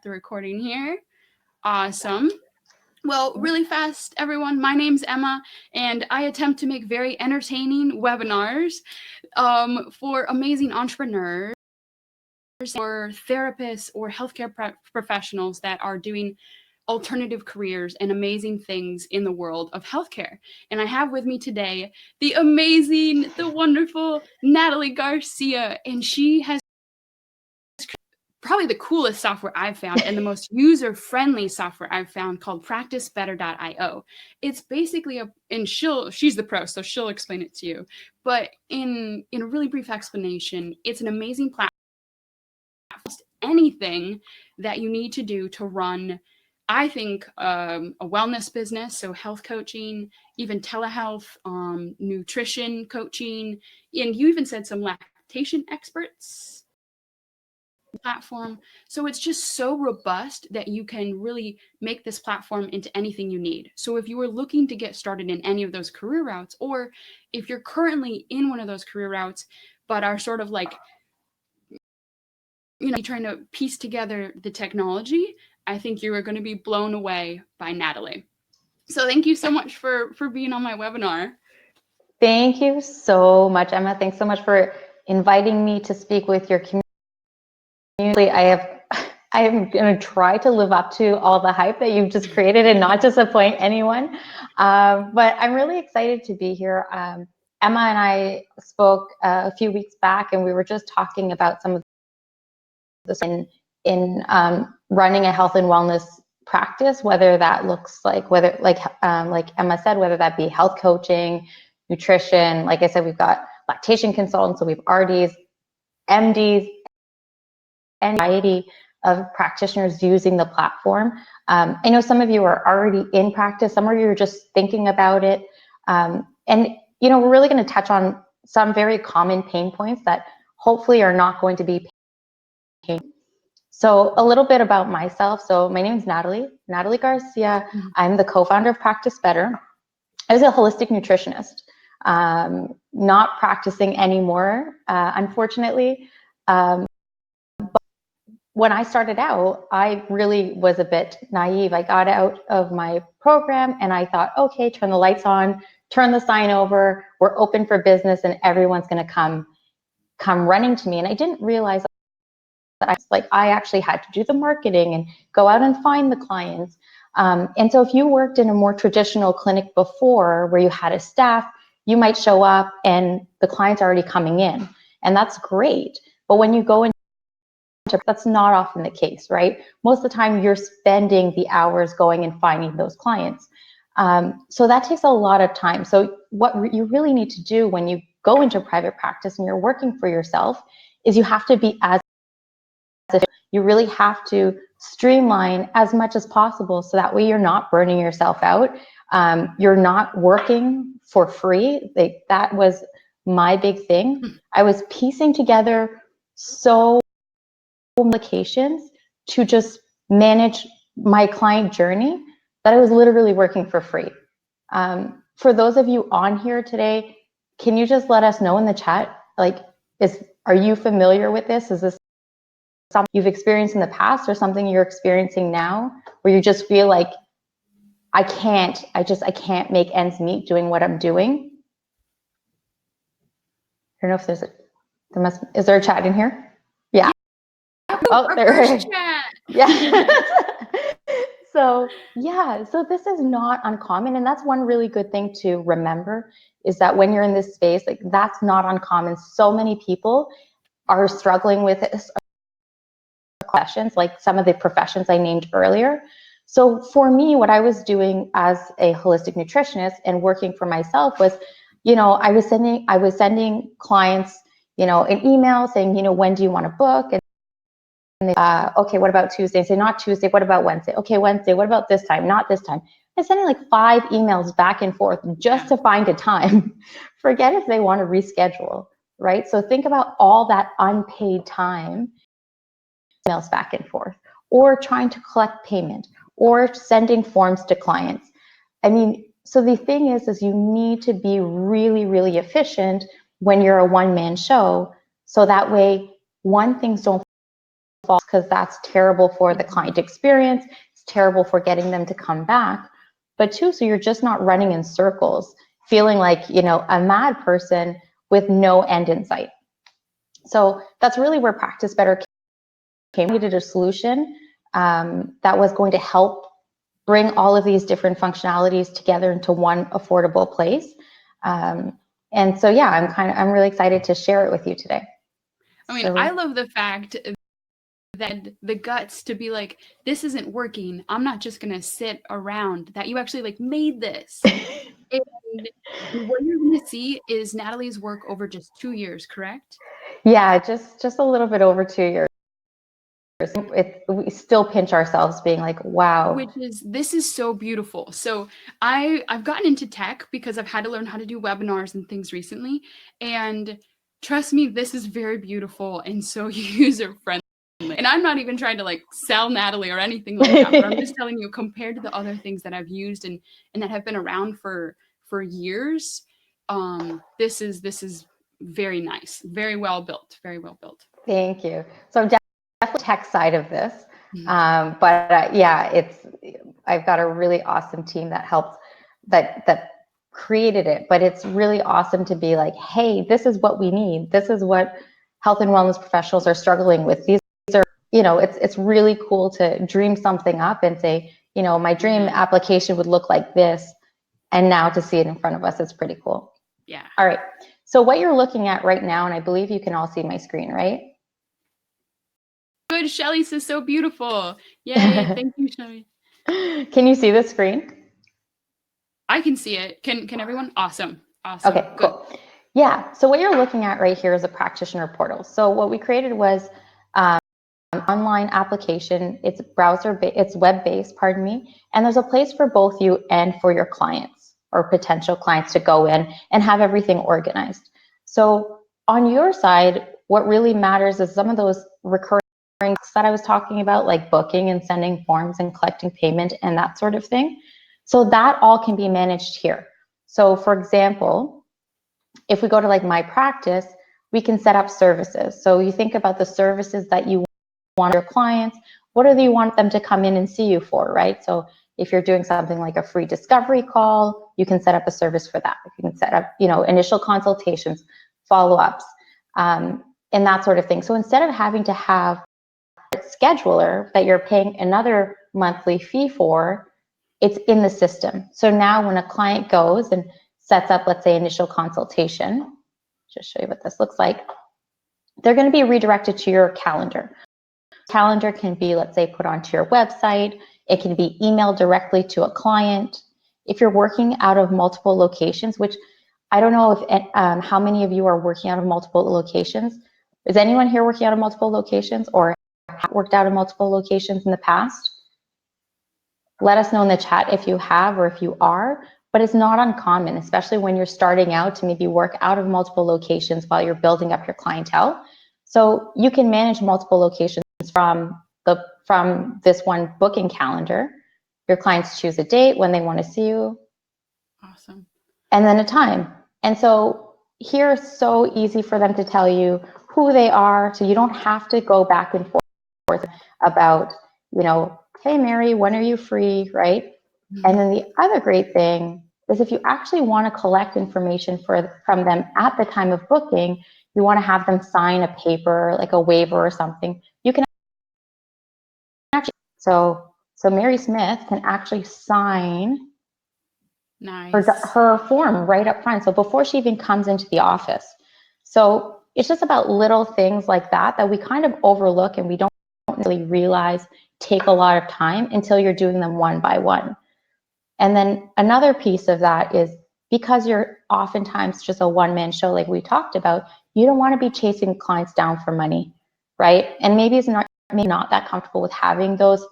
the recording here. Awesome. Well, really fast, everyone. My name's Emma, and I attempt to make very entertaining webinars for amazing entrepreneurs or therapists or healthcare professionals that are doing alternative careers and amazing things in the world of healthcare. And I have with me today the amazing, the wonderful Nathalie Garcia, and she has probably the coolest software I've found and the most user-friendly software I've found called PracticeBetterIo. It's basically she's the pro, so she'll explain it to you. But in a really brief explanation, it's an amazing platform. Anything that you need to do to run, I think, a wellness business, so health coaching, even telehealth, nutrition coaching, and you even said some lactation experts platform. So it's just so robust that you can really make this platform into anything you need. So if you were looking to get started in any of those career routes, or if you're currently in one of those career routes, but are sort of like, trying to piece together the technology, I think you are going to be blown away by Nathalie. So thank you so much for being on my webinar. Thank you so much, Emma. Thanks so much for inviting me to speak with your community. I am going to try to live up to all the hype that you've just created and not disappoint anyone. But I'm really excited to be here. Emma and I spoke a few weeks back, and we were just talking about some of this in running a health and wellness practice, whether that looks like, like Emma said, whether that be health coaching, nutrition. Like I said, we've got lactation consultants, so we have RDs, MDs, and a variety of practitioners using the platform. I know some of you are already in practice, some of you are just thinking about it. And we're really going to touch on some very common pain points that hopefully are not going to be pain. So a little bit about myself. So my name is Nathalie Garcia. I'm the co-founder of Practice Better. I was a holistic nutritionist, not practicing anymore, unfortunately. When I started out, I really was a bit naive. I got out of my program and I thought, okay, turn the lights on, turn the sign over, we're open for business and everyone's gonna come running to me. And I didn't realize that I actually had to do the marketing and go out and find the clients. And so if you worked in a more traditional clinic before where you had a staff, you might show up and the clients are already coming in. And that's great. But when you go in, that's not often the case, right? Most of the time you're spending the hours going and finding those clients. So that takes a lot of time. So what you really need to do when you go into private practice and you're working for yourself is you have to be you really have to streamline as much as possible so that way you're not burning yourself out. You're not working for free. That was my big thing. I was piecing together so applications to just manage my client journey that I was literally working for free. For those of you on here today, can you just let us know in the chat, are you familiar with this? Is this something you've experienced in the past or something you're experiencing now where you just feel like I can't make ends meet doing what I'm doing? I don't know if is there a chat in here? Yeah. Oh, there is. Yeah. So this is not uncommon, and that's one really good thing to remember is that when you're in this space, that's not uncommon. So many people are struggling with this questions, like some of the professions I named earlier. So for me, what I was doing as a holistic nutritionist and working for myself was, I was sending clients, an email saying, when do you want to book? And okay, what about Tuesday? I say, not Tuesday, what about Wednesday? Okay, Wednesday, what about this time? Not this time. I'm sending like 5 emails back and forth just to find a time. Forget if they want to reschedule, right? So think about all that unpaid time, emails back and forth, or trying to collect payment, or sending forms to clients. I mean, so the thing is you need to be really, really efficient when you're a one-man show, so that way, things don't false because that's terrible for the client experience. It's terrible for getting them to come back. But two, so you're just not running in circles, feeling like, you know, a mad person with no end in sight. So that's really where Practice Better came. We needed a solution that was going to help bring all of these different functionalities together into one affordable place. And so, yeah, I'm really excited to share it with you today. I mean, I love the fact that the guts to be like, this isn't working. I'm not just going to sit around, that you actually like made this. And what you're going to see is Natalie's work over just 2 years, correct? Yeah, just a little bit over 2 years. We still pinch ourselves being like, wow. This is so beautiful. So I've gotten into tech because I've had to learn how to do webinars and things recently. And trust me, this is very beautiful and so user friendly. And I'm not even trying to like sell Natalie or anything like that, but I'm just telling you, compared to the other things that I've used and that have been around for years, this is very nice, very well built, very well built. Thank you. So I'm definitely tech side of this, but yeah, I've got a really awesome team that helped, that created it. But it's really awesome to be like, hey, this is what we need. This is what health and wellness professionals are struggling with. These are, you know, it's really cool to dream something up and say, you know, my dream application would look like this, and now to see it in front of us is pretty cool. Yeah. All right. So what you're looking at right now, and I believe you can all see my screen, right? Good. Shelly says so beautiful. Yay. Thank you, Shelly. Can you see the screen? I can see it. Can everyone? Awesome. Awesome. Okay, cool. Good. Yeah. So what you're looking at right here is a practitioner portal. So what we created was an online application. It's it's web-based, pardon me. And there's a place for both you and for your clients or potential clients to go in and have everything organized. So on your side, what really matters is some of those recurring that I was talking about, like booking and sending forms and collecting payment and that sort of thing. So that all can be managed here. So for example, if we go to like My Practice, we can set up services. So you think about the services that you want your clients, what do you want them to come in and see you for, right? So if you're doing something like a free discovery call, you can set up a service for that. You can set up, you know, initial consultations, follow-ups, and that sort of thing. So instead of having to have a scheduler that you're paying another monthly fee for, it's in the system. So now when a client goes and sets up, let's say, initial consultation, just show you what this looks like, they're going to be redirected to your calendar. Calendar can be, let's say, put onto your website. It can be emailed directly to a client. If you're working out of multiple locations, which I don't know if how many of you are working out of multiple locations. Is anyone here working out of multiple locations or worked out of multiple locations in the past? Let us know in the chat if you have or if you are, but it's not uncommon, especially when you're starting out, to maybe work out of multiple locations while you're building up your clientele. So you can manage multiple locations from this one booking calendar. Your clients choose a date when they want to see you. Awesome. And then a time. And so here it's so easy for them to tell you who they are, so you don't have to go back and forth about, you know, hey Mary, when are you free, right? And then the other great thing is if you actually want to collect information from them at the time of booking, you want to have them sign a paper, like a waiver or something, you can actually, so Mary Smith can actually sign her form right up front. So before she even comes into the office. So it's just about little things like that that we kind of overlook and we don't really realize take a lot of time until you're doing them one by one. And then another piece of that is because you're oftentimes just a one-man show like we talked about, you don't want to be chasing clients down for money, right? And maybe it's not that comfortable with having those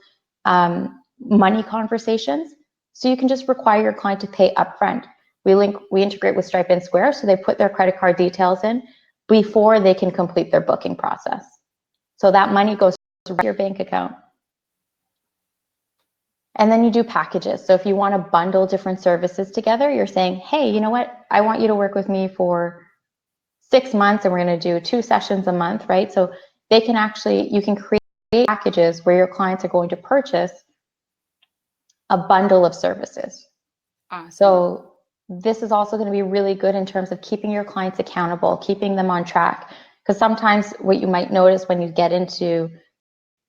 money conversations. So you can just require your client to pay upfront. We integrate with Stripe and Square, so they put their credit card details in before they can complete their booking process. So that money goes to your bank account. And then you do packages. So if you want to bundle different services together, you're saying, hey, you know what? I want you to work with me for 6 months and we're going to do 2 sessions a month, right? So they can actually, you can create packages where your clients are going to purchase a bundle of services. Awesome. So this is also going to be really good in terms of keeping your clients accountable, keeping them on track. Because sometimes what you might notice when you get into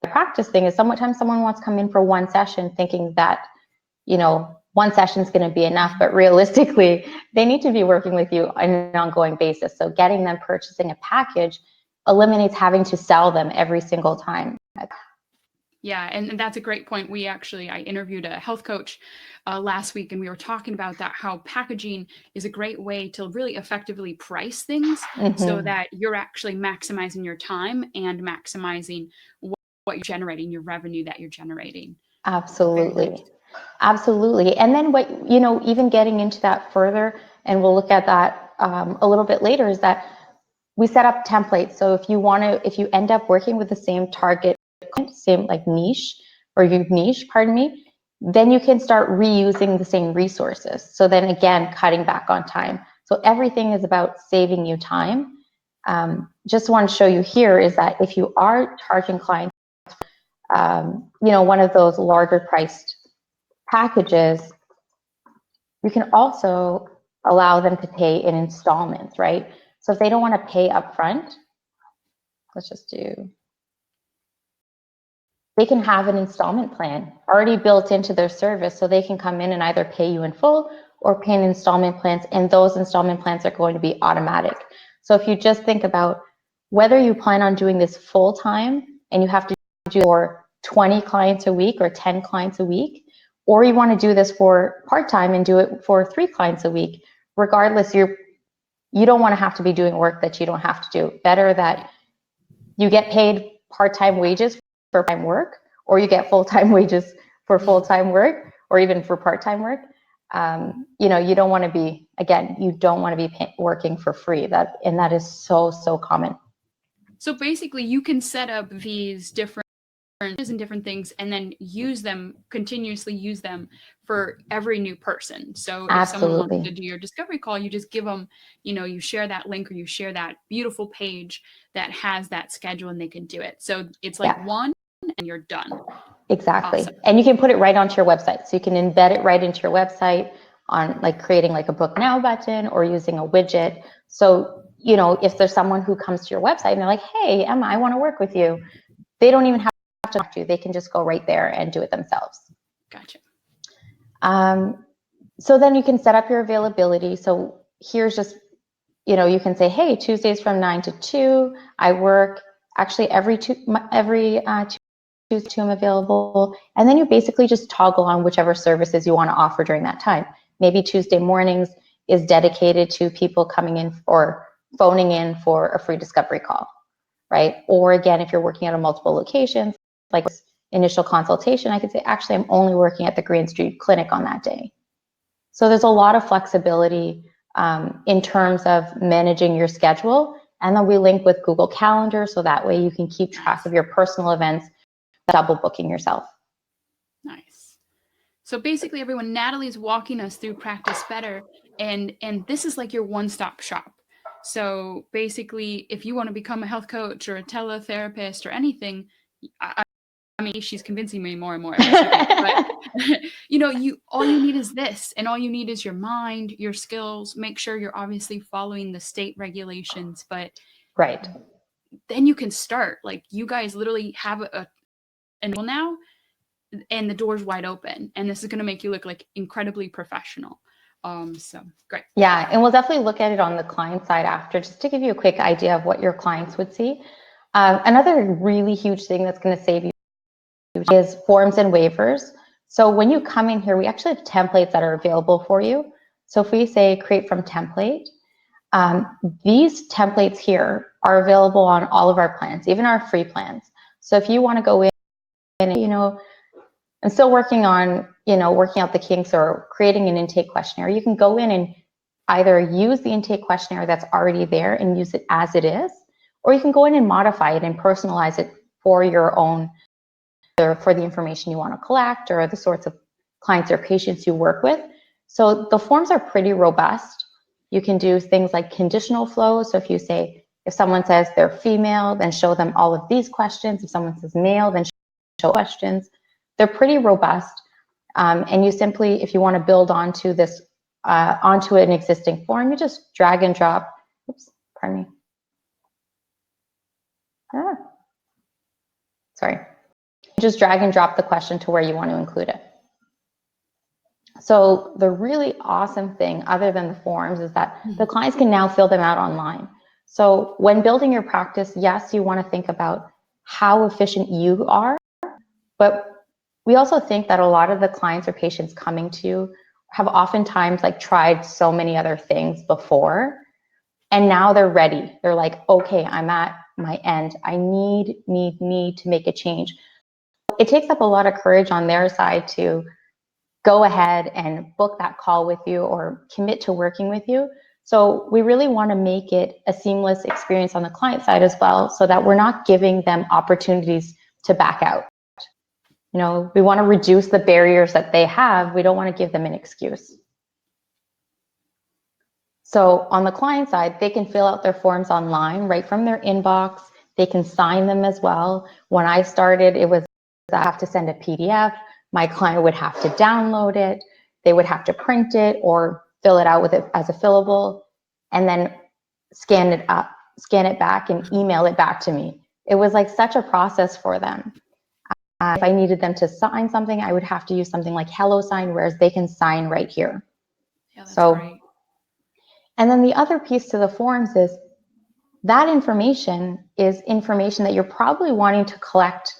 the practice thing is sometimes someone wants to come in for one session thinking that, you know, one session is going to be enough, but realistically, they need to be working with you on an ongoing basis. So getting them purchasing a package eliminates having to sell them every single time. Yeah, and that's a great point. I interviewed a health coach last week, and we were talking about that, how packaging is a great way to really effectively price things so that you're actually maximizing your time and maximizing what you're generating, your revenue that you're generating. Absolutely. Absolutely. And then what, you know, even getting into that further, and we'll look at that a little bit later, is that we set up templates. So if you end up working with the same target, same like niche or your niche, pardon me, then you can start reusing the same resources. So then again, cutting back on time. So everything is about saving you time. Just want to show you here is that if you are charging clients, you know, one of those larger priced packages, you can also allow them to pay in installments, right? So if they don't want to pay upfront, they can have an installment plan already built into their service, so they can come in and either pay you in full or pay in installment plans, and those installment plans are going to be automatic. So if you just think about whether you plan on doing this full time and you have to do for 20 clients a week or 10 clients a week, or you want to do this for part-time and do it for 3 clients a week, regardless, you don't want to have to be doing work that you don't have to do. Better that you get paid part-time wages for part-time work, or you get full-time wages for full-time work, or even for part-time work. You know, you don't want to be, again, you don't want to be working for free. That is so common. So basically, you can set up these different and different things, and then continuously use them for every new person. So if someone wants to do your discovery call, you just give them, you know, you share that link or you share that beautiful page that has that schedule, and they can do it. So it's like one and you're done. Exactly. Awesome. And you can put it right onto your website. So you can embed it right into your website on like creating like a book now button or using a widget. So, you know, if there's someone who comes to your website and they're like, hey, Emma, I want to work with you, they don't even have to talk to you. They can just go right there and do it themselves. Gotcha. So then you can set up your availability. So here's just, you know, you can say, hey, Tuesdays from 9 to 2, I work. Actually, every Tuesday I'm available. And then you basically just toggle on whichever services you want to offer during that time. Maybe Tuesday mornings is dedicated to people coming in or phoning in for a free discovery call, right? Or again, if you're working out of multiple locations, like initial consultation, I could say, actually, I'm only working at the Green Street Clinic on that day. So there's a lot of flexibility in terms of managing your schedule. And then we link with Google Calendar, so that way you can keep track of your personal events, double booking yourself. Nice. So basically, everyone, Natalie's walking us through Practice Better, and this is like your one-stop shop. So basically, if you want to become a health coach or a teletherapist or anything, I mean, she's convincing me more and more every second. But you know, all you need is this, and all you need is your mind, your skills. Make sure you're obviously following the state regulations, but right. Then you can start. Like, you guys literally have an now, and the door's wide open, and this is going to make you look like incredibly professional. So great. Yeah, and we'll definitely look at it on the client side after, just to give you a quick idea of what your clients would see. Another really huge thing that's going to save you is forms and waivers. So when you come in here, we actually have templates that are available for you. So if we say create from template, these templates here are available on all of our plans, even our free plans. So if you want to go in and, you know, I'm still working on, you know, working out the kinks or creating an intake questionnaire, you can go in and either use the intake questionnaire that's already there and use it as it is, or you can go in and modify it and personalize it for your own, or for the information you want to collect or the sorts of clients or patients you work with. So the forms are pretty robust. You can do things like conditional flow. So if you say, If someone says they're female, then show them all of these questions. If someone says male, then show questions. They're pretty robust. And you simply, if you want to build onto this, onto an existing form, you just drag and drop. Oops, pardon me. Sorry. Just drag and drop the question to where you want to include it. So the really awesome thing, other than the forms, is that the clients can now fill them out online. So when building your practice, yes, you want to think about how efficient you are, but we also think that a lot of the clients or patients coming to you have oftentimes like tried so many other things before, and now they're ready. They're like, okay, I'm at my end. I need to make a change. It takes up a lot of courage on their side to go ahead and book that call with you or commit to working with you. So we really want to make it a seamless experience on the client side as well, so that we're not giving them opportunities to back out. You know, we want to reduce the barriers that they have. We don't want to give them an excuse. So on the client side, they can fill out their forms online right from their inbox. They can sign them as well. When I started, it was I have to send a PDF. My client would have to download it. They would have to print it or fill it out with it as a fillable, and then scan it back and email it back to me. It was like such a process for them. If I needed them to sign something, I would have to use something like HelloSign, whereas they can sign right here. Yeah, that's great. And then the other piece to the forms is that information is information that you're probably wanting to collect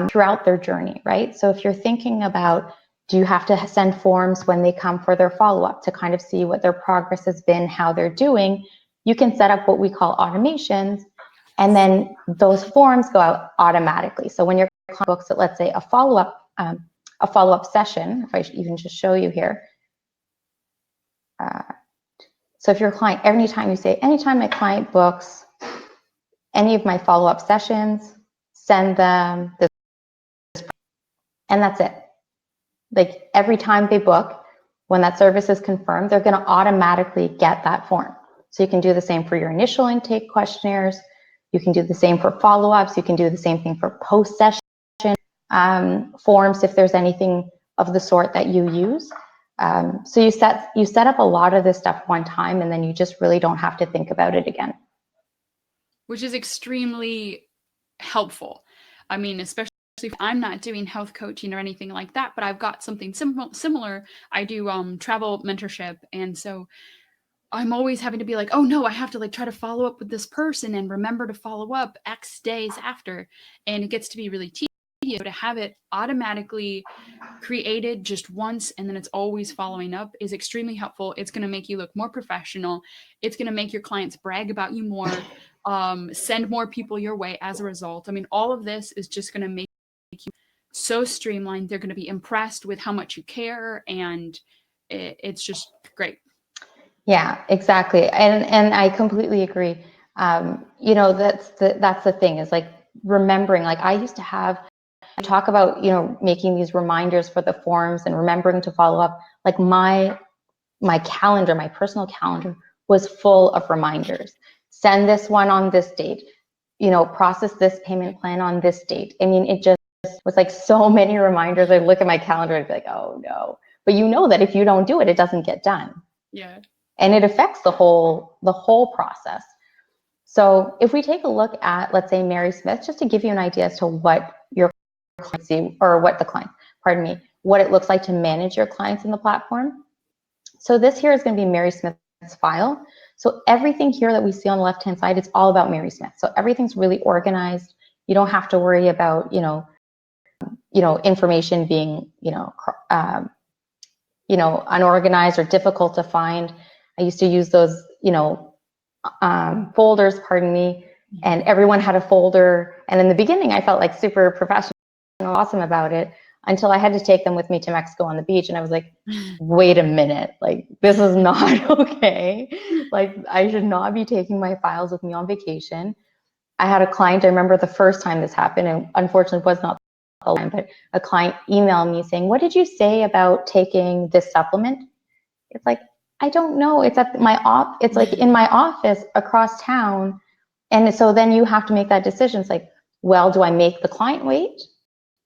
throughout their journey, right? So if you're thinking about, do you have to send forms when they come for their follow-up to kind of see what their progress has been, how they're doing, you can set up what we call automations, and then those forms go out automatically. So when your client books, let's say a follow-up session, if I should even just show you here. So if your client, anytime my client books any of my follow-up sessions, send them this, and that's it. Like every time they book, when that service is confirmed, they're going to automatically get that form. So you can do the same for your initial intake questionnaires. You can do the same for follow-ups. You can do the same thing for post-session forms if there's anything of the sort that you use. So you set up a lot of this stuff one time, and then you just really don't have to think about it again. Which is extremely helpful. I mean, especially if I'm not doing health coaching or anything like that, but I've got something similar. I do travel mentorship, and so I'm always having to be like, oh no, I have to like try to follow up with this person and remember to follow up X days after, and it gets to be really tedious. So to have it automatically created just once and then it's always following up is extremely helpful. It's going to make you look more professional. It's going to make your clients brag about you more, send more people your way as a result. I mean, all of this is just going to make you so streamlined. They're going to be impressed with how much you care, and it's just great. Yeah, exactly. And I completely agree. You know, that's the thing, is like remembering, like I used to have talk about, you know, making these reminders for the forms and remembering to follow up. Like my calendar, my personal calendar was full of reminders. Send this one on this date, you know, process this payment plan on this date. I mean, it just was like so many reminders. I'd look at my calendar and be like, oh no. But you know that if you don't do it, it doesn't get done. Yeah. And it affects the whole process. So if we take a look at, let's say, Mary Smith, just to give you an idea as to what your clients see, or what it looks like to manage your clients in the platform. So this here is going to be Mary Smith's file. So everything here that we see on the left-hand side, it's all about Mary Smith. So everything's really organized. You don't have to worry about, you know, information being, unorganized or difficult to find. I used to use those, folders, pardon me, and everyone had a folder. And in the beginning, I felt like super professional and awesome about it, until I had to take them with me to Mexico on the beach. And I was like, wait a minute, like, this is not okay. Like, I should not be taking my files with me on vacation. I had a client, I remember the first time this happened, and unfortunately was not the time, but a client emailed me saying, what did you say about taking this supplement? It's like, I don't know. It's at my it's like in my office across town. And so then you have to make that decision. It's like, well, do I make the client wait?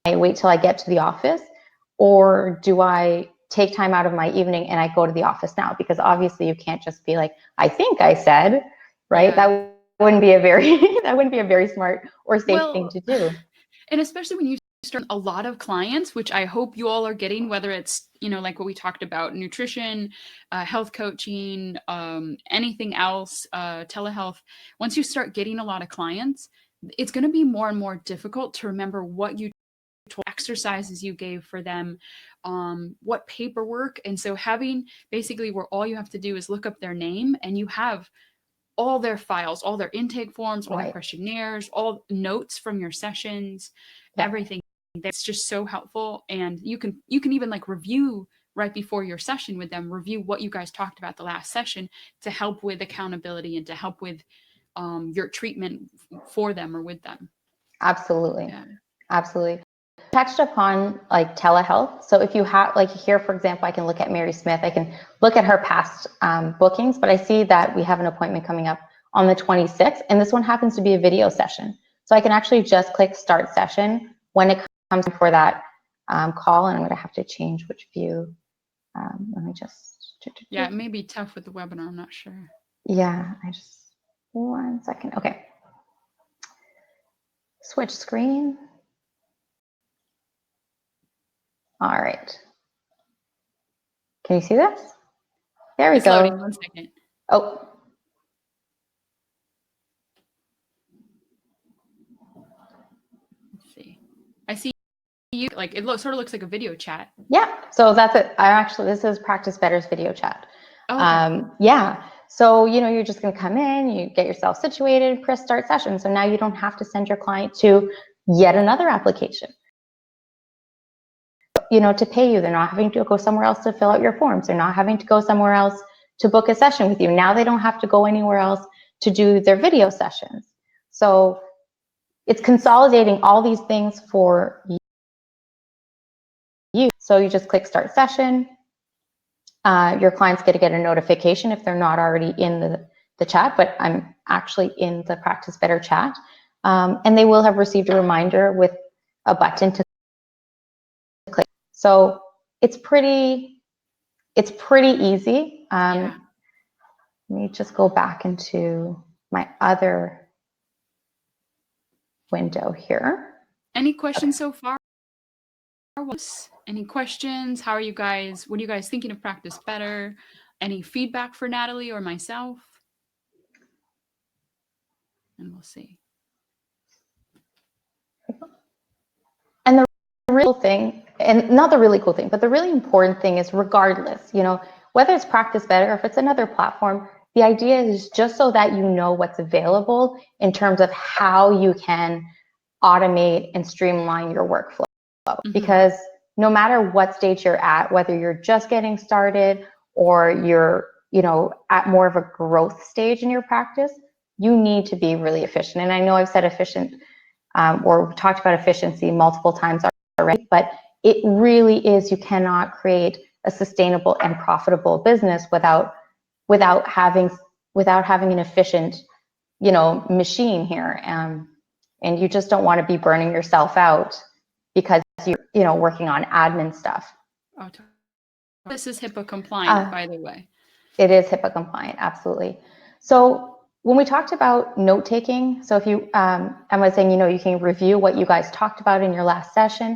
I wait till I get to the office, or do I take time out of my evening and I go to the office now? Because obviously you can't just be like, I think I said, right? Yeah. That wouldn't be a very that wouldn't be a very smart or safe thing to do. And especially when you start a lot of clients, which I hope you all are getting, whether it's, you know, like what we talked about, nutrition, health coaching, anything else, telehealth. Once you start getting a lot of clients, it's going to be more and more difficult to remember what you told, exercises you gave for them, what paperwork. And so having basically where all you have to do is look up their name and you have all their files, all their intake forms, all their questionnaires, all notes from your sessions, everything. That's just so helpful. And you can even like review right before your session with them, review what you guys talked about the last session to help with accountability and to help with your treatment for them or with them. Absolutely. Yeah. Absolutely. Touched upon like telehealth. So if you have like here, for example, I can look at Mary Smith. I can look at her past bookings, but I see that we have an appointment coming up on the 26th, and this one happens to be a video session. So I can actually just click start session when it comes for that call, and I'm going to have to change which view. Let me just. Yeah, it may be tough with the webinar. I'm not sure. Yeah, I just 1 second. Okay. Switch screen. All right. Can you see this? There we it's go. Loading. 1 second. Oh. Let's see. I see you like it sort of looks like a video chat. Yeah. So that's it. This is Practice Better's video chat. Oh, okay. Yeah. So, you know, you're just going to come in, you get yourself situated, press start session. So now you don't have to send your client to yet another application. You know, to pay you, they're not having to go somewhere else to fill out your forms. They're not having to go somewhere else to book a session with you. Now they don't have to go anywhere else to do their video sessions. So it's consolidating all these things for you. So you just click start session. Your client's going to get a notification if they're not already in the chat, but I'm actually in the Practice Better chat. And they will have received a reminder with a button to click. So it's pretty easy. Yeah. Let me just go back into my other window here. Any questions so far? Any questions? How are you guys? What are you guys thinking of Practice Better? Any feedback for Natalie or myself? And we'll see. And the real thing, and not the really cool thing, but the really important thing is regardless, you know, whether it's Practice Better or if it's another platform, the idea is just so that you know what's available in terms of how you can automate and streamline your workflow. Mm-hmm. Because no matter what stage you're at, whether you're just getting started or you're, you know, at more of a growth stage in your practice, you need to be really efficient. And I know I've said efficient or talked about efficiency multiple times already, but it really is, you cannot create a sustainable and profitable business without having an efficient, you know, machine here. And you just don't want to be burning yourself out because you're, you know, working on admin stuff. Oh, this is HIPAA compliant, by the way. It is HIPAA compliant, absolutely. So when we talked about note taking, so if you, I was saying, you know, you can review what you guys talked about in your last session.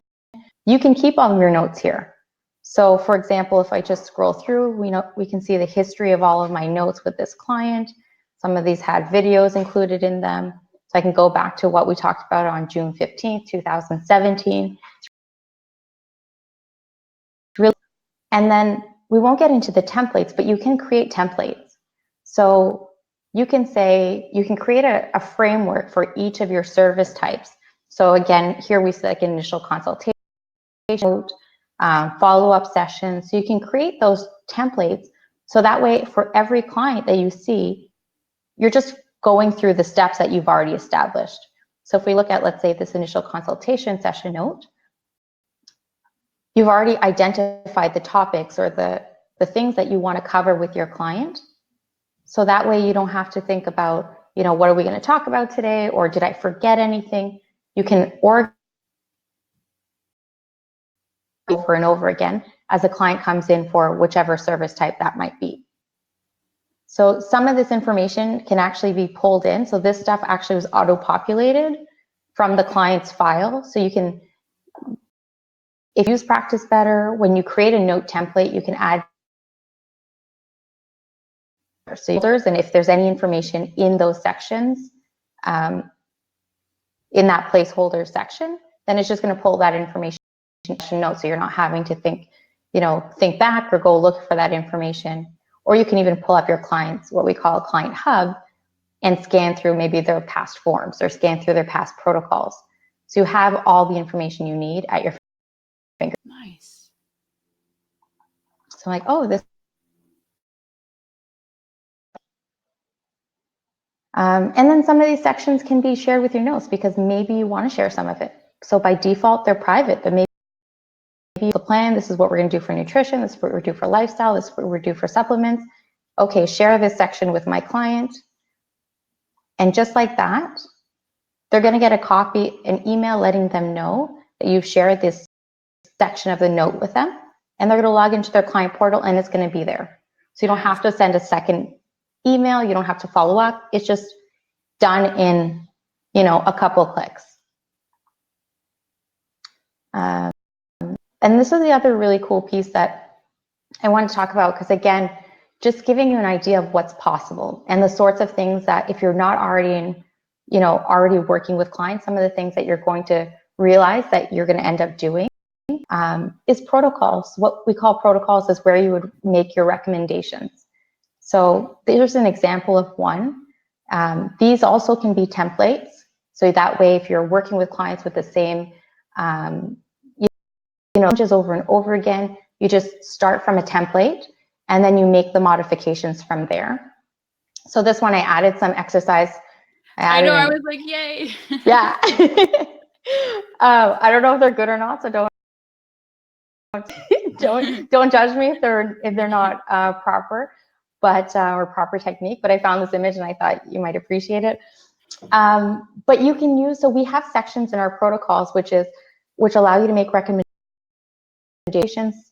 You can keep all of your notes here. So for example, if I just scroll through, we can see the history of all of my notes with this client. Some of these had videos included in them. So I can go back to what we talked about on June 15th, 2017. And then we won't get into the templates, but you can create templates. So you can say, you can create a framework for each of your service types. So again, here we select initial consultation, follow-up sessions. So you can create those templates. So that way for every client that you see, you're just going through the steps that you've already established. So if we look at, let's say, this initial consultation session note, you've already identified the topics or the the things that you want to cover with your client. So that way you don't have to think about, what are we going to talk about today? Or did I forget anything? You can organize over and over again as a client comes in for whichever service type that might be. So some of this information can actually be pulled in. So this stuff actually was auto-populated from the client's file. So you can, if you use Practice Better, when you create a note template, you can add folders, and if there's any information in those sections, in that placeholder section, then it's just going to pull that information note, so you're not having to think back or go look for that information. Or you can even pull up your clients, what we call a client hub, and scan through maybe their past forms or scan through their past protocols. So you have all the information you need at your finger. Nice. So like, oh, this. And then some of these sections can be shared with your notes because maybe you want to share some of it. So by default, they're private, but maybe the plan, this is what we're going to do for nutrition, this is what we're going to do for lifestyle, this is what we're going to do for supplements. Okay, share this section with my client. And just like that, they're going to get a copy, an email letting them know that you've shared this section of the note with them. And they're going to log into their client portal and it's going to be there. So you don't have to send a second email. You don't have to follow up. It's just done in, a couple clicks. And this is the other really cool piece that I want to talk about, because again, just giving you an idea of what's possible and the sorts of things that if you're not already already working with clients, some of the things that you're going to realize that you're going to end up doing is protocols. What we call protocols is where you would make your recommendations. So there's an example of one. These also can be templates. So that way, if you're working with clients with the same, just over and over again, you just start from a template and then you make the modifications from there. So this one, I added some exercise. I know, I was like, yay. Yeah. I don't know if they're good or not, so don't judge me if they're not proper, but or proper technique. But I found this image and I thought you might appreciate it. But you can use, so we have sections in our protocols which allow you to make recommendations,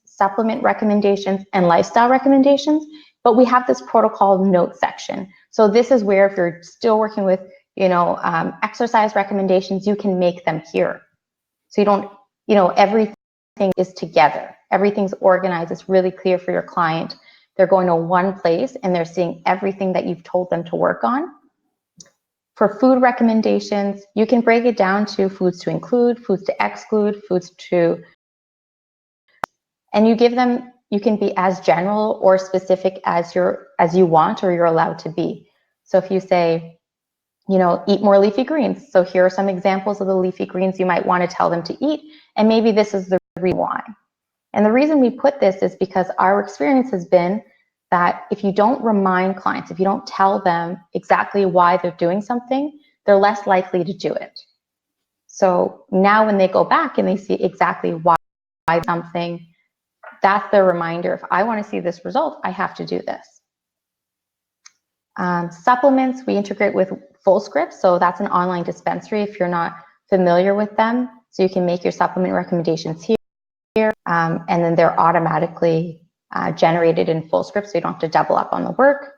supplement recommendations, and lifestyle recommendations. But we have this protocol note section. So this is where if you're still working with exercise recommendations, you can make them here. So you don't, everything is together. Everything's organized. It's really clear for your client. They're going to one place and they're seeing everything that you've told them to work on. For food recommendations, you can break it down to foods to include, foods to exclude, foods to, and you give them, you can be as general or specific as you want or you're allowed to be. So if you say, eat more leafy greens. So here are some examples of the leafy greens you might want to tell them to eat. And maybe this is the reason why. And the reason we put this is because our experience has been that if you don't remind clients, if you don't tell them exactly why they're doing something, they're less likely to do it. So now when they go back and they see exactly why something, that's their reminder. If I want to see this result, I have to do this. Supplements, we integrate with FullScript. So that's an online dispensary if you're not familiar with them. So you can make your supplement recommendations here, and then they're automatically generated in FullScript, so you don't have to double up on the work.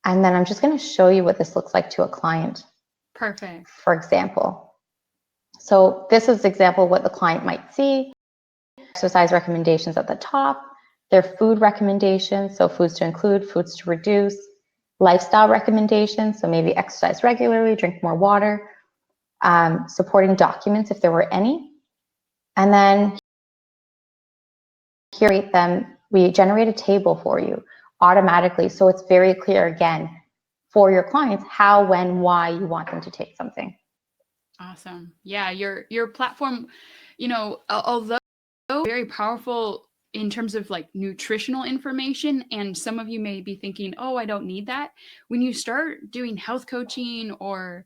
And then I'm just going to show you what this looks like to a client. Perfect. For example. So this is an example of what the client might see. Exercise recommendations at the top. Their food recommendations, so foods to include, foods to reduce. Lifestyle recommendations, so maybe exercise regularly, drink more water. Supporting documents if there were any. And then curate them. We generate a table for you automatically, so it's very clear again for your clients how, when, why you want them to take something. Awesome. Yeah, your platform, although very powerful in terms of like nutritional information, and some of you may be thinking, oh, I don't need that. When you start doing health coaching or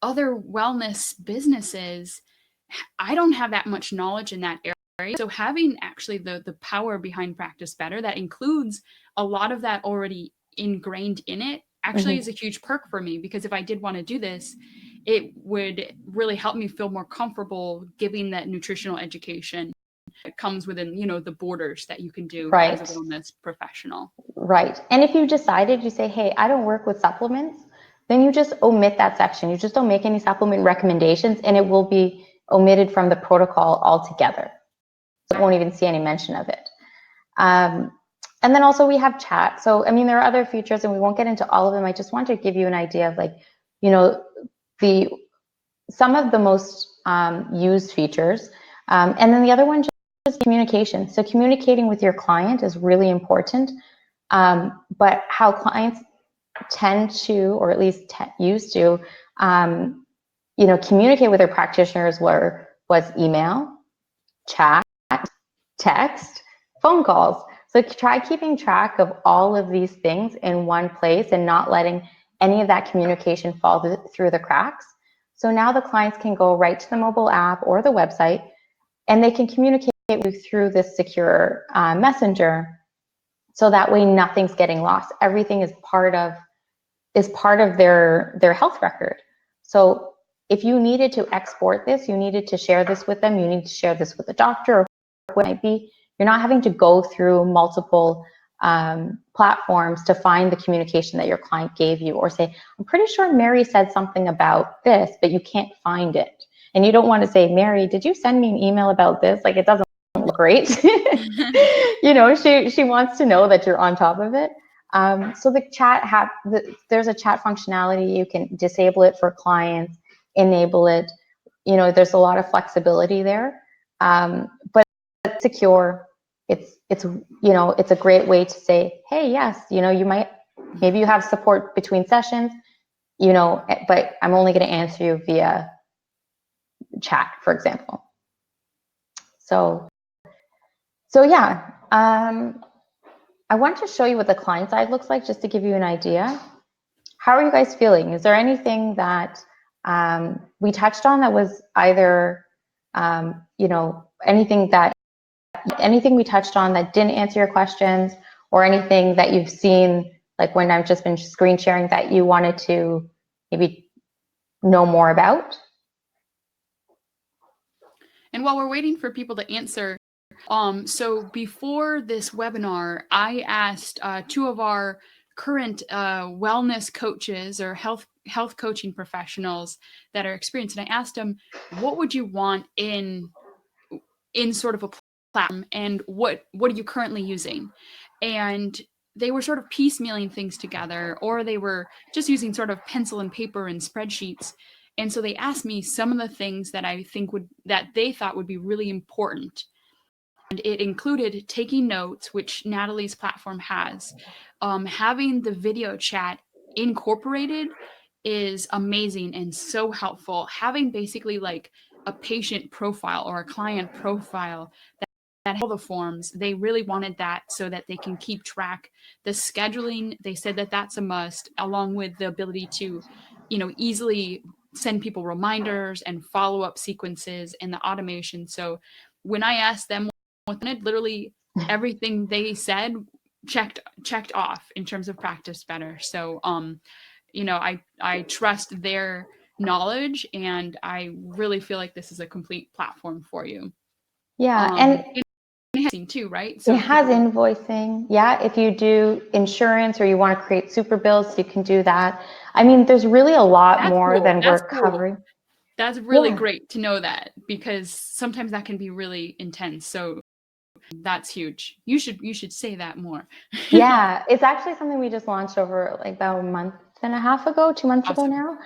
other wellness businesses, I don't have that much knowledge in that area. So having actually the power behind Practice Better that includes a lot of that already ingrained in it actually is a huge perk for me, because if I did want to do this, it would really help me feel more comfortable giving that nutritional education. It comes within, the borders that you can do Right. as a wellness professional. Right. And if you decided, you say, hey, I don't work with supplements, then you just omit that section. You just don't make any supplement recommendations, and it will be omitted from the protocol altogether. So you won't even see any mention of it. And then also we have chat. So, I mean, there are other features and we won't get into all of them. I just want to give you an idea of, like, some of the most used features. And then the other one just communication. So communicating with your client is really important. But how clients tend to, or at least used to, communicate with their practitioners was email, chat, text, phone calls. So try keeping track of all of these things in one place and not letting any of that communication fall through the cracks. So now the clients can go right to the mobile app or the website, and they can communicate with you through this secure messenger. So that way nothing's getting lost. Everything is part of their health record. So if you needed to export this, you needed to share this with them, you need to share this with a doctor or what it might be, you're not having to go through multiple platforms to find the communication that your client gave you, or say, I'm pretty sure Mary said something about this, but you can't find it. And you don't want to say, Mary, did you send me an email about this? Like, it doesn't look great. She wants to know that you're on top of it. So the chat there's a chat functionality. You can disable it for clients, enable it. There's a lot of flexibility there, but it's secure. It's a great way to say, hey, yes, maybe you have support between sessions, but I'm only going to answer you via chat, for example. So yeah. I want to show you what the client side looks like, just to give you an idea. How are you guys feeling? Is there anything that we touched on that was either, anything we touched on that didn't answer your questions, or anything that you've seen, like when I've just been screen sharing, that you wanted to maybe know more about? And while we're waiting for people to answer, so before this webinar, I asked two of our current wellness coaches or health coaching professionals that are experienced, and I asked them, what would you want in sort of a platform, and what are you currently using? And they were sort of piecemealing things together, or they were just using sort of pencil and paper and spreadsheets. And so they asked me some of the things that I think that they thought would be really important. And it included taking notes, which Natalie's platform has. Having the video chat incorporated is amazing and so helpful. Having basically like a patient profile or a client profile that all the forms, they really wanted that so that they can keep track. The scheduling, they said that that's a must, along with the ability to, easily send people reminders and follow-up sequences and the automation. So when I asked them what they wanted, literally everything they said checked off in terms of Practice Better. So I trust their knowledge, and I really feel like this is a complete platform for you. Yeah, and invoicing too, right? So it has invoicing. Yeah, if you do insurance or you want to create super bills, you can do that. I mean, there's really a lot more than we're covering. That's really great to know that, because sometimes that can be really intense. So that's huge. You should say that more. Yeah, it's actually something we just launched over like about a month and a half ago, 2 months ago now.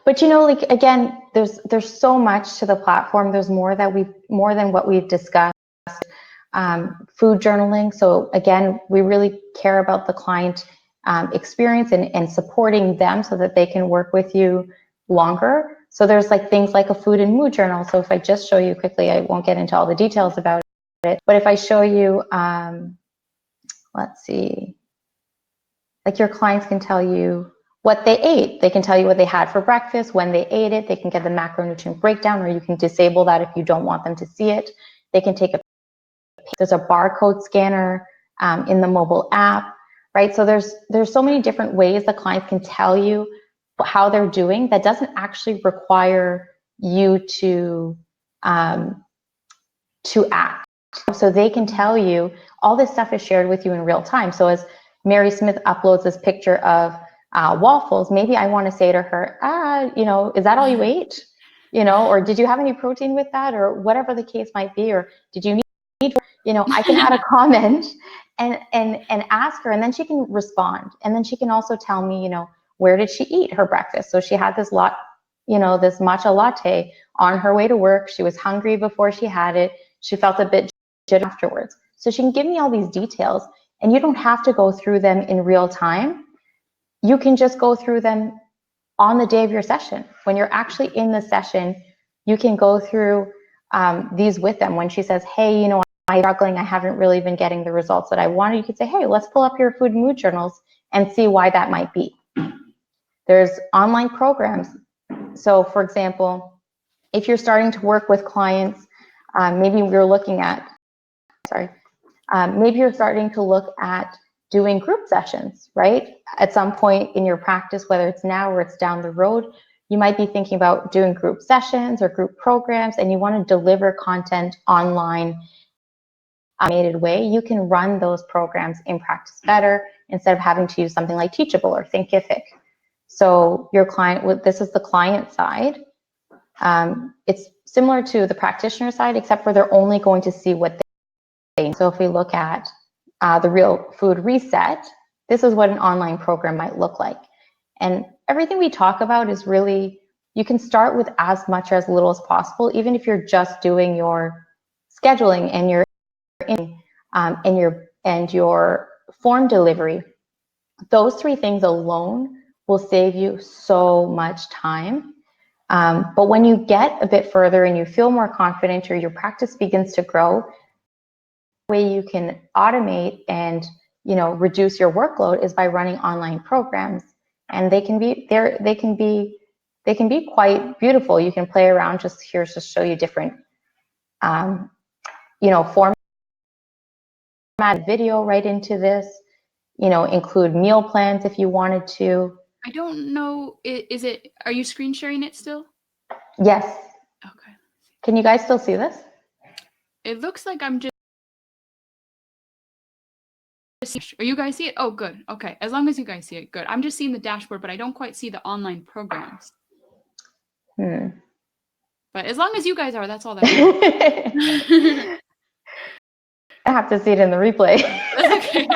But like, again, there's so much to the platform. There's more than what we've discussed. Food journaling. So again, we really care about the client experience and supporting them so that they can work with you longer. So there's like things like a food and mood journal. So if I just show you quickly, I won't get into all the details about it, but if I show you, let's see, like your clients can tell you what they ate. They can tell you what they had for breakfast, when they ate it. They can get the macronutrient breakdown, or you can disable that if you don't want them to see it. They can take there's a barcode scanner in the mobile app, right? So there's so many different ways the clients can tell you how they're doing that doesn't actually require you to act. So they can tell you, all this stuff is shared with you in real time. So as Mary Smith uploads this picture of waffles, maybe I want to say to her, is that all you ate? Or did you have any protein with that, or whatever the case might be, or did you need, I can add a comment and ask her, and then she can respond. And then she can also tell me, where did she eat her breakfast? So she had this this matcha latte on her way to work. She was hungry before she had it. She felt a bit jittery afterwards. So she can give me all these details, and you don't have to go through them in real time. You can just go through them on the day of your session. When you're actually in the session, you can go through these with them. When she says, hey, I'm struggling, I haven't really been getting the results that I wanted, you could say, hey, let's pull up your food and mood journals and see why that might be. There's online programs. So for example, if you're starting to work with clients, maybe you're starting to look at doing group sessions, right? At some point in your practice, whether it's now or it's down the road, you might be thinking about doing group sessions or group programs, and you want to deliver content online automated way. You can run those programs in Practice Better instead of having to use something like Teachable or Thinkific. So your client, this is the client side. It's similar to the practitioner side, except for they're only going to see what they. So if we look at the Real Food Reset, this is what an online program might look like. And everything we talk about is really, you can start with as much or as little as possible, even if you're just doing your scheduling and your form delivery. Those three things alone will save you so much time. But when you get a bit further and you feel more confident, or your practice begins to grow, the way you can automate and reduce your workload is by running online programs, and they can be quite beautiful. You can play around. Just show you different format video right into this. Include meal plans if you wanted to. I don't know. Are you screen sharing it still? Yes. Okay. Can you guys still see this? It looks like I'm just. Are you guys see it? Oh, good. Okay. As long as you guys see it, good. I'm just seeing the dashboard, but I don't quite see the online programs. But as long as you guys are, that's all that matters. I have to see it in the replay. That's okay.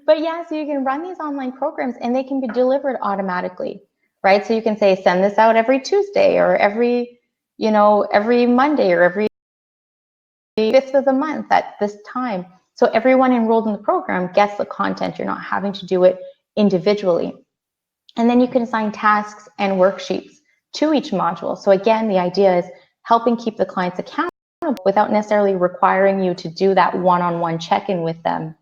But yeah, so you can run these online programs and they can be delivered automatically, right? So you can say, send this out every Tuesday or every Monday or every 5th of the month at this time. So everyone enrolled in the program gets the content. You're not having to do it individually. And then you can assign tasks and worksheets to each module. So again, the idea is helping keep the clients accountable without necessarily requiring you to do that one-on-one check-in with them,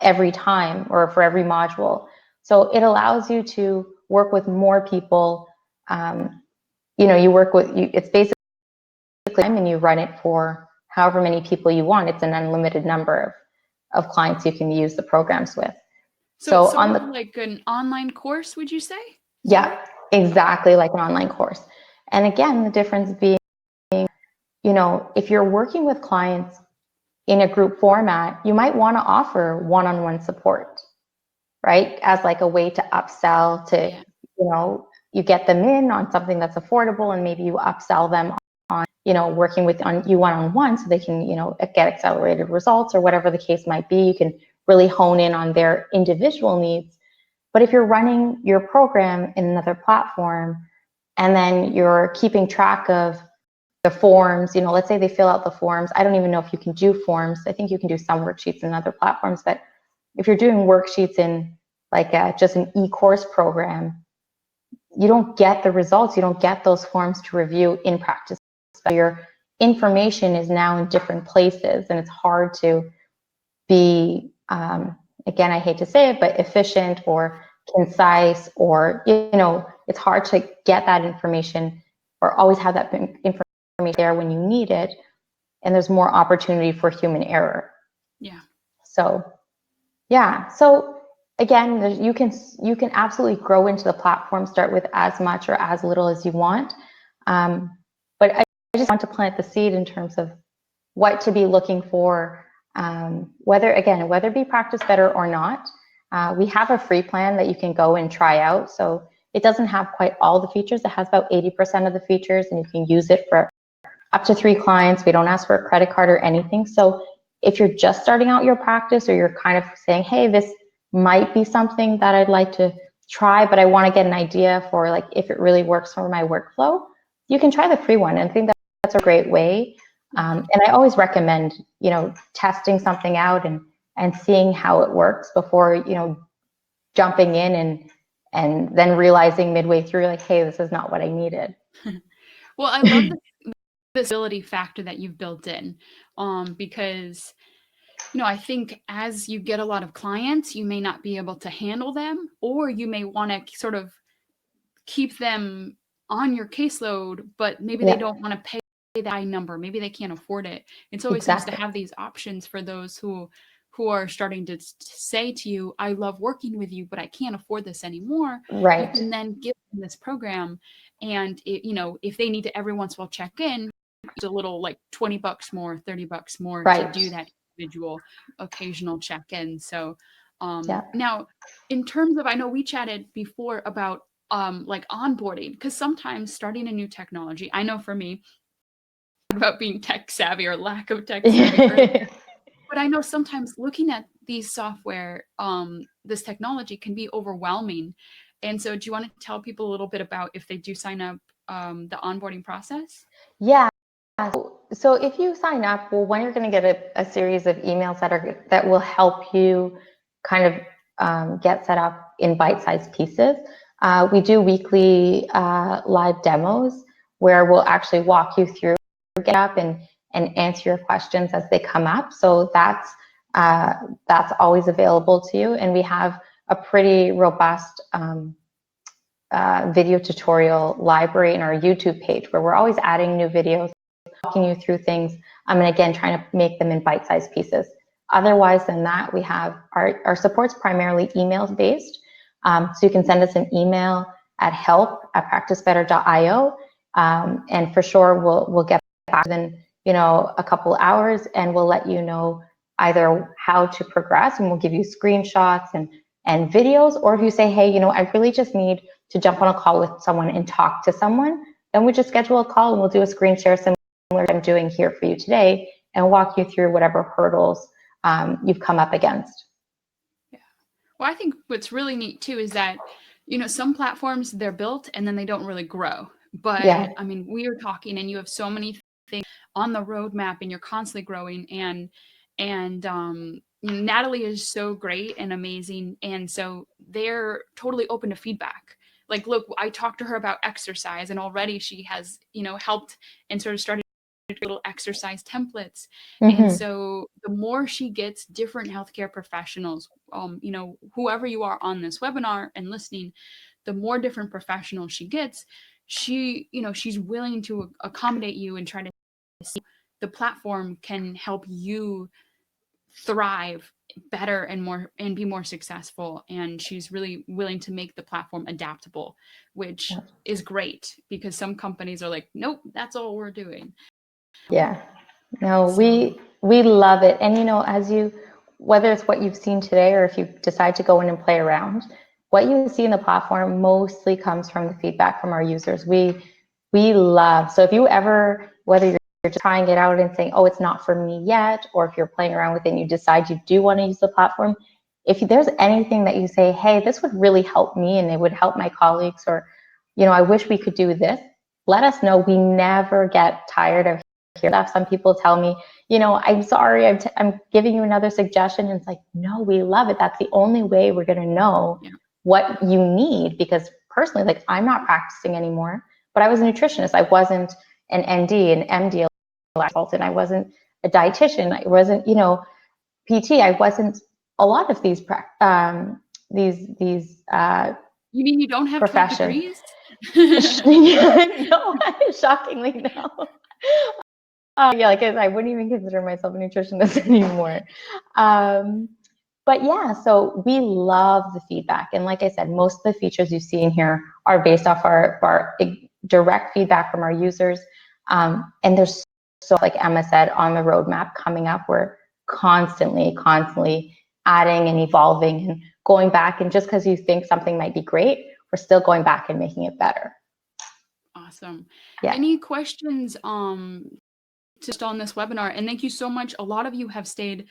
every time or for every module. So it allows you to work with more people. It's basically time, and you run it for however many people you want. It's an unlimited number of clients you can use the programs with. So it's sort of like an online course, would you say? Yeah, exactly, like an online course. And again, the difference being, if you're working with clients in a group format, you might want to offer one-on-one support, right? As like a way to upsell to, you get them in on something that's affordable, and maybe you upsell them on, working with you one-on-one so they can, get accelerated results or whatever the case might be. You can really hone in on their individual needs. But if you're running your program in another platform and then you're keeping track of the forms, let's say they fill out the forms. I don't even know if you can do forms. I think you can do some worksheets in other platforms, but if you're doing worksheets in like just an e-course program, you don't get the results. You don't get those forms to review in practice. So your information is now in different places, and it's hard to be, again, I hate to say it, but efficient or concise, or, it's hard to get that information or always have that information there when you need it. And there's more opportunity for human error. Yeah. So, yeah. So again, you can absolutely grow into the platform, start with as much or as little as you want. But I just want to plant the seed in terms of what to be looking for, whether it be Practice Better or not. We have a free plan that you can go and try out. So it doesn't have quite all the features. It has about 80% of the features, and you can use it for up to 3 clients. We don't ask for a credit card or anything. So if you're just starting out your practice, or you're kind of saying, hey, this might be something that I'd like to try, but I want to get an idea for like if it really works for my workflow, you can try the free one. And I think that's a great way. And I always recommend, testing something out and seeing how it works before, jumping in and then realizing midway through, like, hey, this is not what I needed. Well, I love the visibility factor that you've built in, because, I think as you get a lot of clients, you may not be able to handle them, or you may want to sort of keep them on your caseload, but maybe they don't want to pay that high number. Maybe they can't afford it. It's always nice to have these options for those who are starting to say to you, I love working with you, but I can't afford this anymore. Right. You can then give them this program. And if they need to every once in a while check in, it's a little like $20 more, $30 more to do that individual occasional check-in. So now in terms of, I know we chatted before about like onboarding, because sometimes starting a new technology, I know for me, about being tech savvy or lack of tech savvy, but I know sometimes looking at these software, this technology can be overwhelming. And so do you want to tell people a little bit about, if they do sign up, the onboarding process? Yeah. So if you sign up, well, one, you're going to get a series of emails that will help you kind of get set up in bite-sized pieces. We do weekly live demos where we'll actually walk you through, get up and answer your questions as they come up. So that's always available to you. And we have a pretty robust video tutorial library in our YouTube page, where we're always adding new videos, walking you through things, and again, trying to make them in bite-sized pieces. Otherwise than that, we have our support's primarily emails based. So you can send us an email at help@PracticeBetterIo, and for sure we'll get back within a couple hours, and we'll let you know either how to progress, and we'll give you screenshots and videos, or if you say, hey, I really just need to jump on a call with someone and talk to someone, then we just schedule a call and we'll do a screen share similar to I'm doing here for you today, and walk you through whatever hurdles you've come up against. Yeah. Well, I think what's really neat too is that, some platforms, they're built and then they don't really grow. But I mean, we are talking and you have so many things on the roadmap and you're constantly growing, and Natalie is so great and amazing. And so they're totally open to feedback. Like, look, I talked to her about exercise, and already she has, helped and sort of started little exercise templates. And so the more she gets different healthcare professionals, whoever you are on this webinar and listening, the more different professionals she gets, she's willing to accommodate you and try to see the platform can help you thrive better and more and be more successful. And she's really willing to make the platform adaptable, which is great, because some companies are like, nope, that's all we're doing. Yeah, no, we love it. And whether it's what you've seen today, or if you decide to go in and play around, what you see in the platform mostly comes from the feedback from our users. We love, so if you ever, whether you're just trying it out and saying, oh, it's not for me yet, or if you're playing around with it and you decide you do want to use the platform, if there's anything that you say, hey, this would really help me and it would help my colleagues, or, I wish we could do this, let us know. We never get tired of hearing stuff. Some people tell me, I'm sorry, I'm giving you another suggestion. And it's like, no, we love it. That's the only way we're going to know what you need. Because personally, like, I'm not practicing anymore, but I was a nutritionist. I wasn't an ND, an MD, consultant. I wasn't a dietitian. I wasn't, PT. I wasn't a lot of these you mean you don't have 12 degrees? No, shockingly, no. Yeah, like I wouldn't even consider myself a nutritionist anymore. But yeah, so we love the feedback. And like I said, most of the features you see in here are based off our direct feedback from our users. And there's so, like Emma said, on the roadmap coming up, we're constantly adding and evolving and going back. And just because you think something might be great, we're still going back and making it better. Awesome. Yeah. Any questions just on this webinar? And thank you so much. A lot of you have stayed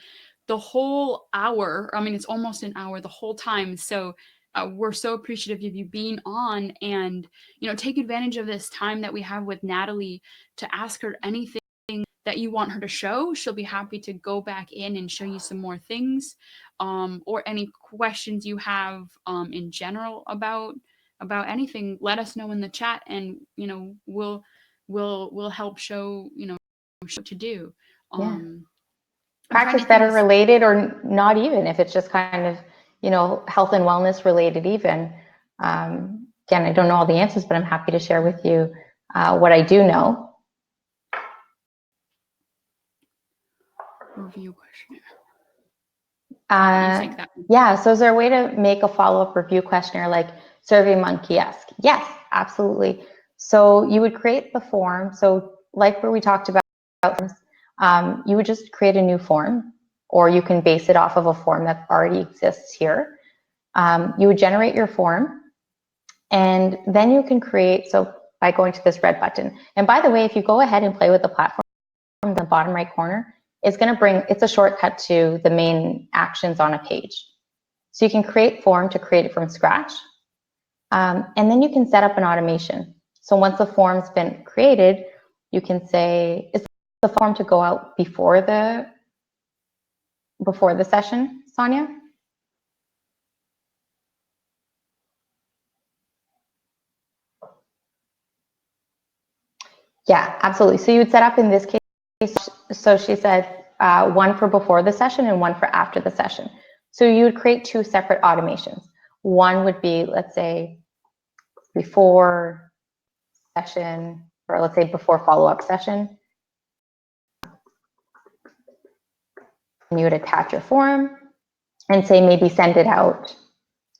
the whole hour. I mean, it's almost an hour the whole time. So we're so appreciative of you being on, and, you know, take advantage of this time that we have with Natalie to ask her anything that you want her to show. She'll be happy to go back in and show you some more things, or any questions you have in general about anything. Let us know in the chat, and, you know, we'll help show, you know, what to do. Yeah. Practice better related, or not even, if it's just kind of, you know, health and wellness related even. Again, I don't know all the answers, but I'm happy to share with you what I do know. Review questionnaire. Yeah, so is there a way to make a follow-up review questionnaire like SurveyMonkey-esque? Yes, absolutely. So you would create the form. So like where we talked about, you would just create a new form, or you can base it off of a form that already exists here. You would generate your form, and then you can create, so by going to this red button. And by the way, if you go ahead and play with the platform, in the bottom right corner, it's going to bring, it's a shortcut to the main actions on a page. So you can create form to create it from scratch. And then you can set up an automation. So once the form's been created, you can say, is the form to go out before the session, Sonia? Yeah, absolutely. So you would set up in this case, so she said one for before the session and one for after the session. So you would create two separate automations. One would be, let's say, before session, or let's say before follow-up session. And you would attach your form and say, maybe send it out.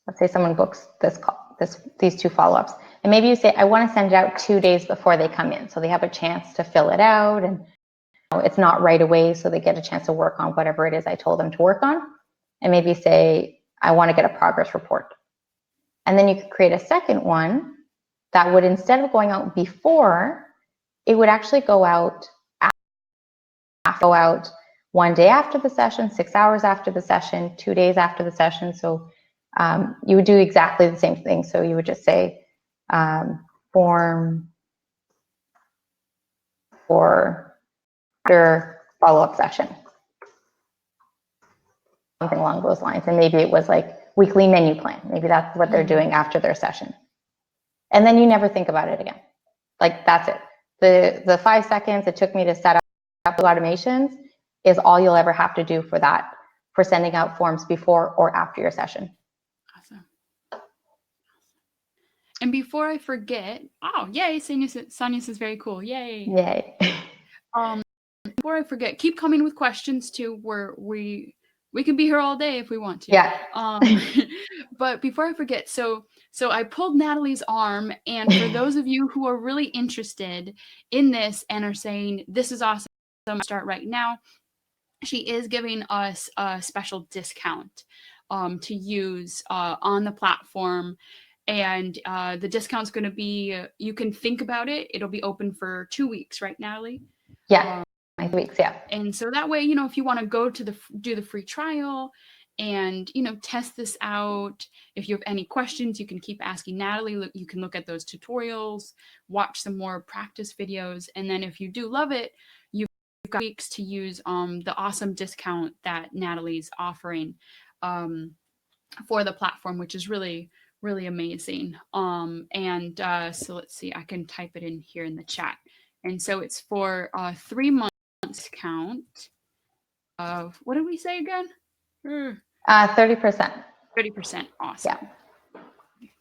Let's say someone books these two follow-ups. And maybe you say, I want to send it out 2 days before they come in, so they have a chance to fill it out, and it's not right away, so they get a chance to work on whatever it is I told them to work on. And maybe say, I want to get a progress report. And then you could create a second one that would, instead of going out before, it would actually go out 1 day after the session, 6 hours after the session, 2 days after the session. So you would do exactly the same thing. So you would just say form for after follow-up session, something along those lines. And maybe it was like weekly menu plan. Maybe that's what they're doing after their session. And then you never think about it again. Like, that's it. The 5 seconds it took me to set up the automations is all you'll ever have to do for that, for sending out forms before or after your session. Awesome. And before I forget, oh, yay, Sonia says very cool. Yay. Yay. Before I forget, keep coming with questions too, where we can be here all day if we want to. Yeah. But before I forget, so I pulled Natalie's arm, and for those of you who are really interested in this and are saying, this is awesome, start right now, she is giving us a special discount to use on the platform. And the discount's going to be, you can think about it. It'll be open for 2 weeks, right, Natalie? Yeah, 2 weeks, yeah. And so that way, you know, if you want to go to do the free trial and, you know, test this out, if you have any questions, you can keep asking Natalie. You can look at those tutorials, watch some more practice videos. And then if you do love it, you've got weeks to use the awesome discount that Natalie's offering for the platform, which is really, really amazing. So let's see, I can type it in here in the chat. And so it's for 3 months discount of, what did we say again? 30%. 30%. Awesome.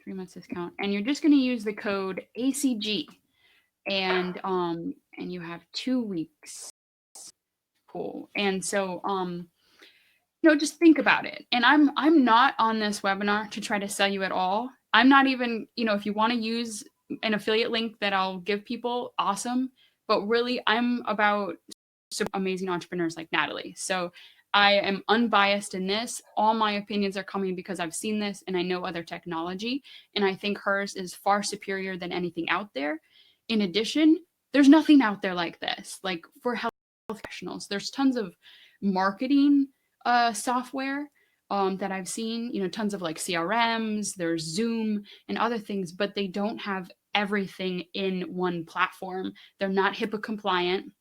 3 months discount, and you're just going to use the code ACG, and you have 2 weeks. Cool. And so just think about it. And I'm not on this webinar to try to sell you at all. I'm not even, if you want to use an affiliate link that I'll give people, awesome. But really, I'm about amazing entrepreneurs like Natalie. So I am unbiased in this. All my opinions are coming because I've seen this and I know other technology. And I think hers is far superior than anything out there. In addition, there's nothing out there like this. Like for health professionals, there's tons of marketing software that I've seen, tons of like CRMs, there's Zoom and other things, but they don't have everything in one platform. They're not HIPAA compliant.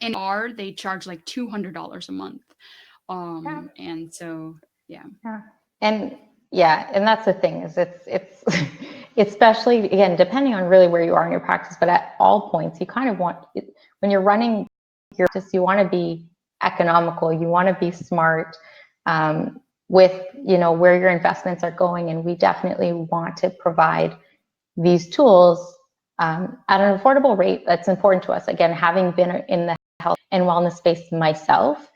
And they charge like $200 a month. And so, yeah. And that's the thing is it's especially, again, depending on really where you are in your practice, but at all points, you kind of want, when you're running your practice, you want to be economical, you want to be smart with, where your investments are going. And we definitely want to provide these tools at an affordable rate. That's important to us. Again, having been in the health and wellness space myself,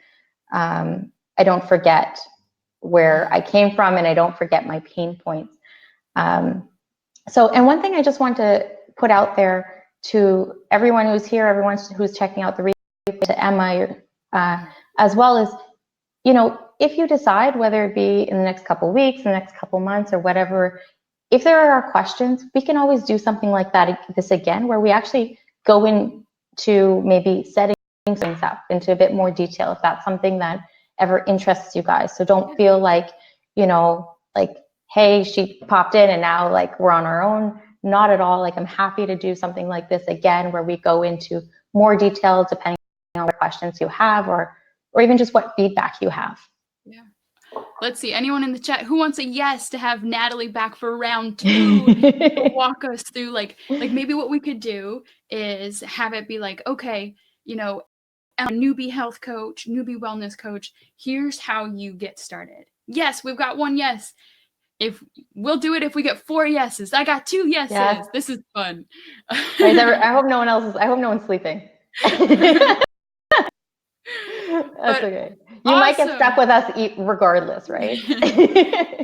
I don't forget where I came from and I don't forget my pain points. And one thing I just want to put out there to everyone who's here, everyone who's checking out the replay, to Emma, as well as, if you decide, whether it be in the next couple of weeks, the next couple of months or whatever, if there are questions, we can always do something like this again, where we actually go into maybe setting things up into a bit more detail, if that's something that ever interests you guys. So don't feel like, like, hey, she popped in and now like we're on our own. Not at all. Like, I'm happy to do something like this again, where we go into more detail depending on what questions you have, or even just what feedback you have. Yeah. Let's see. Anyone in the chat who wants a yes to have Natalie back for round 2 to walk us through like maybe what we could do is have it be like, okay, a newbie health coach, newbie wellness coach, here's how you get started. Yes, we've got 1 yes. If we'll do it if we get 4 yeses. I got 2 yeses. Yes. This is fun. Right, I hope no one's sleeping. That's okay. You might get stuck with us regardless, right?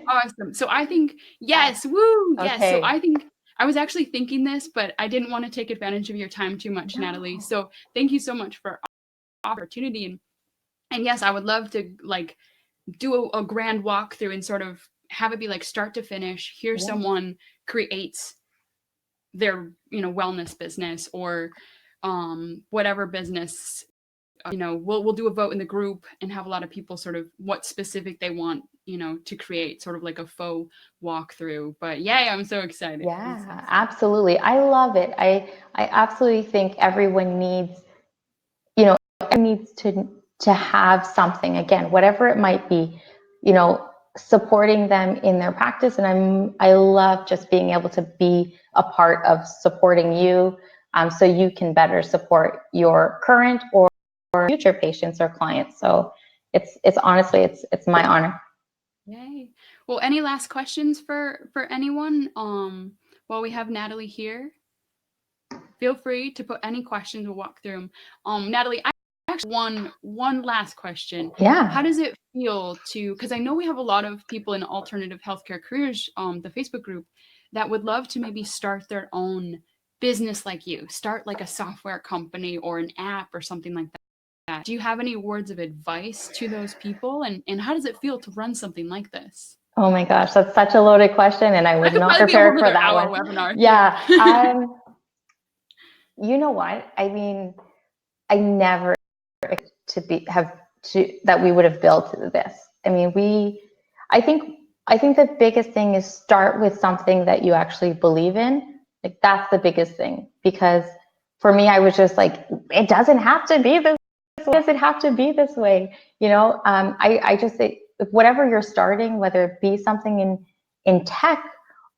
Awesome. So I think, yes, woo, yes. Okay. So I think, I was actually thinking this, but I didn't want to take advantage of your time too much, Natalie. So thank you so much for the opportunity. And yes, I would love to like do a grand walkthrough and sort of have it be like start to finish. Here someone creates their, wellness business or whatever business. We'll do a vote in the group and have a lot of people sort of what specific they want, to create sort of like a faux walkthrough. But yeah, I'm so excited. Yeah, absolutely. I love it. I absolutely think everyone needs, to have something, again, whatever it might be, supporting them in their practice. And I love just being able to be a part of supporting you, so you can better support your current or future patients or clients. So it's honestly, it's my honor. Yay. Well, any last questions for anyone while we have Natalie here? Feel free to put any questions. We'll walk through them. Natalie, I actually one last question. Yeah. How does it feel to, because I know we have a lot of people in alternative healthcare careers, the Facebook group, that would love to maybe start their own business like you, start like a software company or an app or something like that. Do you have any words of advice to those people? And how does it feel to run something like this? Oh my gosh, that's such a loaded question, and I was not prepared for that one. Webinar, yeah. You know what? I mean, I never that we would have built this. I mean, I think the biggest thing is start with something that you actually believe in. Like, that's the biggest thing, because for me, I was just like, it doesn't have to be this way. Does it have to be this way? I just say, whatever you're starting, whether it be something in tech,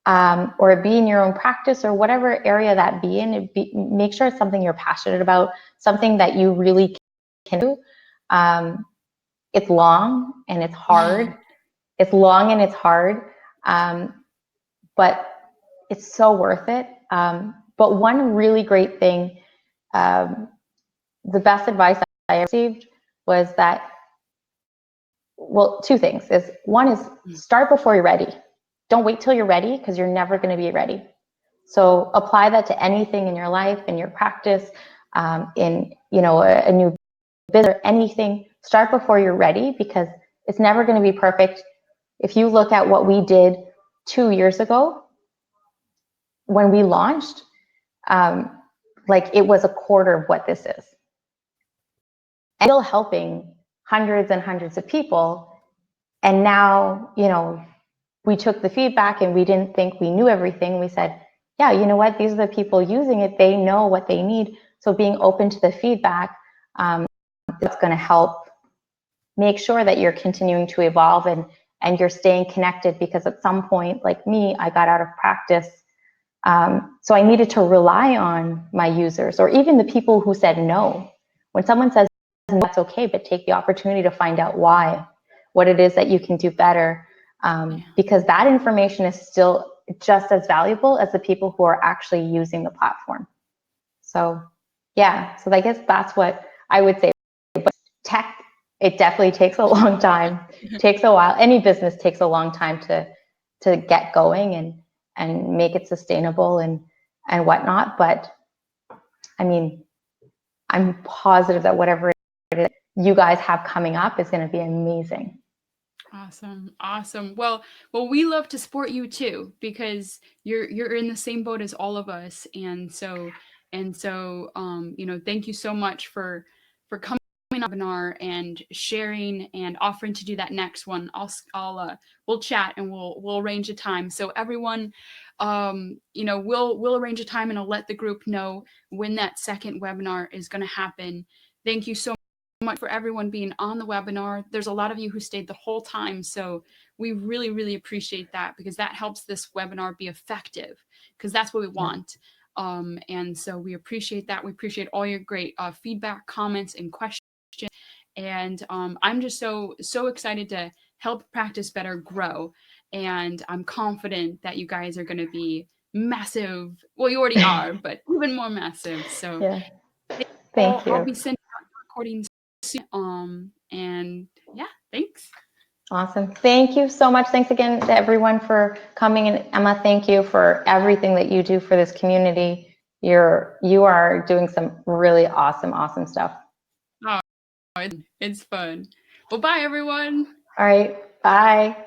or it be in your own practice, or whatever area that be in, make sure it's something you're passionate about, something that you really can do. It's long and it's hard. It's long and it's hard. but it's so worth it. But one really great thing, the best advice I received was that, well, two things is, one is start before you're ready. Don't wait till you're ready, because you're never going to be ready. So apply that to anything in your life, in your practice, in, you know, a new business or anything. Start before you're ready, because it's never going to be perfect. If you look at what we did 2 years ago when we launched, like it was a quarter of what this is. And still helping hundreds and hundreds of people. And now, you know, we took the feedback and we didn't think we knew everything. We said, yeah, you know what? These are the people using it. They know what they need. So being open to the feedback, it's going to help make sure that you're continuing to evolve and you're staying connected, because at some point, like me, I got out of practice. So I needed to rely on my users, or even the people who said no. When someone says that's okay, but take the opportunity to find out why, what it is that you can do better, because that information is still just as valuable as the people who are actually using the platform. So yeah, so I guess that's what I would say. But tech, it definitely takes a long time, takes a while. Any business takes a long time to get going and make it sustainable and whatnot. But I mean, I'm positive that whatever it is you guys have coming up is going to be amazing. Awesome. Awesome. Well, we love to support you too, because you're in the same boat as all of us. And so, you know, thank you so much for coming on the webinar and sharing and offering to do that next one. We'll chat and we'll arrange a time. So everyone, you know, we'll arrange a time and I'll let the group know when that second webinar is going to happen. Thank you so much for everyone being on the webinar. There's a lot of you who stayed the whole time, so we really, really appreciate that, because that helps this webinar be effective, because that's what we want. And so we appreciate that. We appreciate all your great feedback, comments, and questions. And I'm just so excited to help Practice Better grow. And I'm confident that you guys are going to be massive. Well, you already are, but even more massive. So yeah. Thank you. I'll be sending out recordings soon. And yeah, thanks. Awesome. Thank you so much. Thanks again to everyone for coming. And Emma, thank you for everything that you do for this community. You are doing some really awesome stuff. Oh, it's fun. Well, bye everyone. All right. Bye.